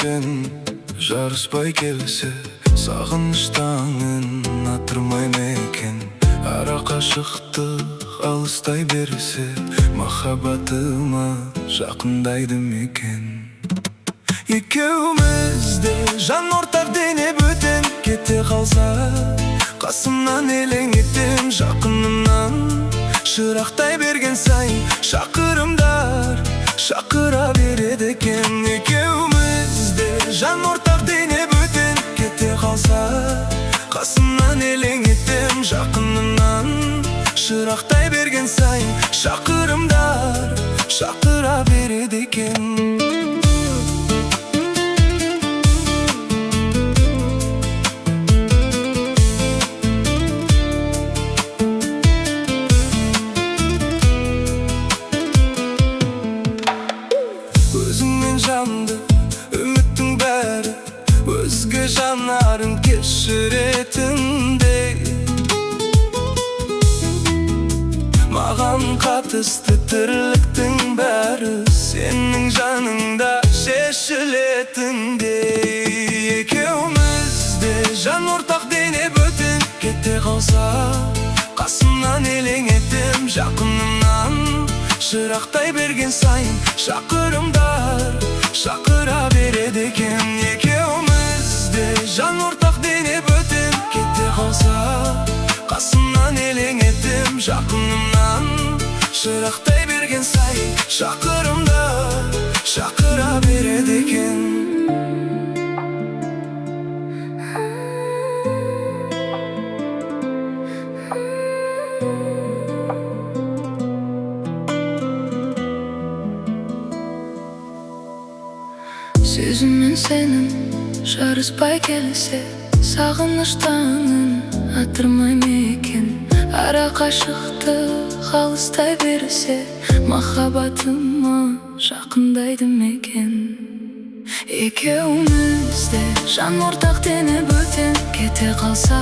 Sen жарыспай келсе, сағыныштаңын атырмай мекен. Ара қашықтық алыстай берсе, махаббатыма жақындайды мекен. Екеумізде жан ортақ дене бөтен кете қалса, қасымнан елең етем жақынымнан. Шырақтай берген сайын шақырымдар шақыра береді екен. Екеумізде жан ортақ дене бөтен кете қалса, қасымнан елең етем жақынымнан. Шырақтай берген сайын шақырымдар шақыра береді екен. Өзіңмен жанды үміттің бәрі, өзге жанарын кешіретіндей. Маған қатысты тірліктің бәрі сенің жаныңда шешілетіндей. Екеумізде жан ортақ дене бөтен кете қалса, қасымнан елең етем жақынымнан. Шырақтай берген сайын шақырымдар шақыра береді екен. Екеумізде жан ортақ дене бөтен кете қалса, қасымнан елең етем жақынымнан. Шырақтай берген сайын шақырымдар шақыра береді екен. Сөзім мен сенің жарыспай келсе, сағыныштаңын атырмай мекен. Ара қашықтық алыстай берсе, махаббатыма жақындайды мекен. Екеумізде жан ортақ дене бөтен кете қалса,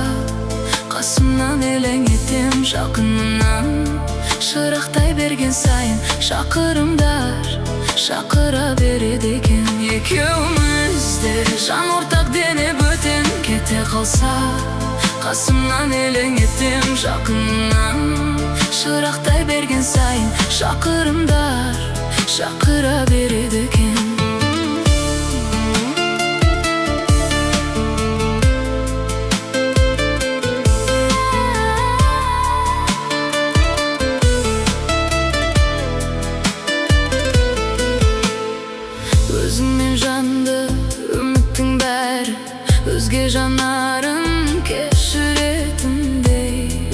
қасымнан елең етем жақынымнан. Шырақтай берген сайын шақырымдар шақыра береді екен. Екеумізде жан ортақ дене бөтен кете қалса, қасымнан елең етем жақынымнан. Шырақтай берген сайын шақырымдар шақыра береді екен. Өзіңмен жанды үміттің бәрі, өзге жанарын кешіретіндей.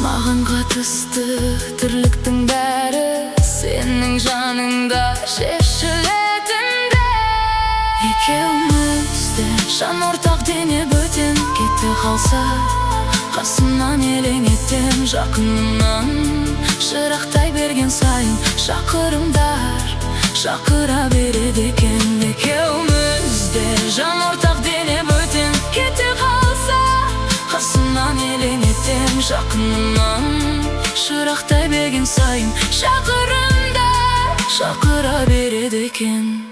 Маған қатысты тірліктің бәрі сенің жаныңда шешілетіндей. Екеумізде жан ортақ дене бөтен кете қалса, қасымнан елең етем жақынымнан. Шырақтай берген сайын шақырымдар шақыра береді екен. Екеумізде жан ортақ дене бөтен кете қалса, қасымнан елең етем жақынымнан. Шырақтай берген сайын шақырымдар шақыра береді екен.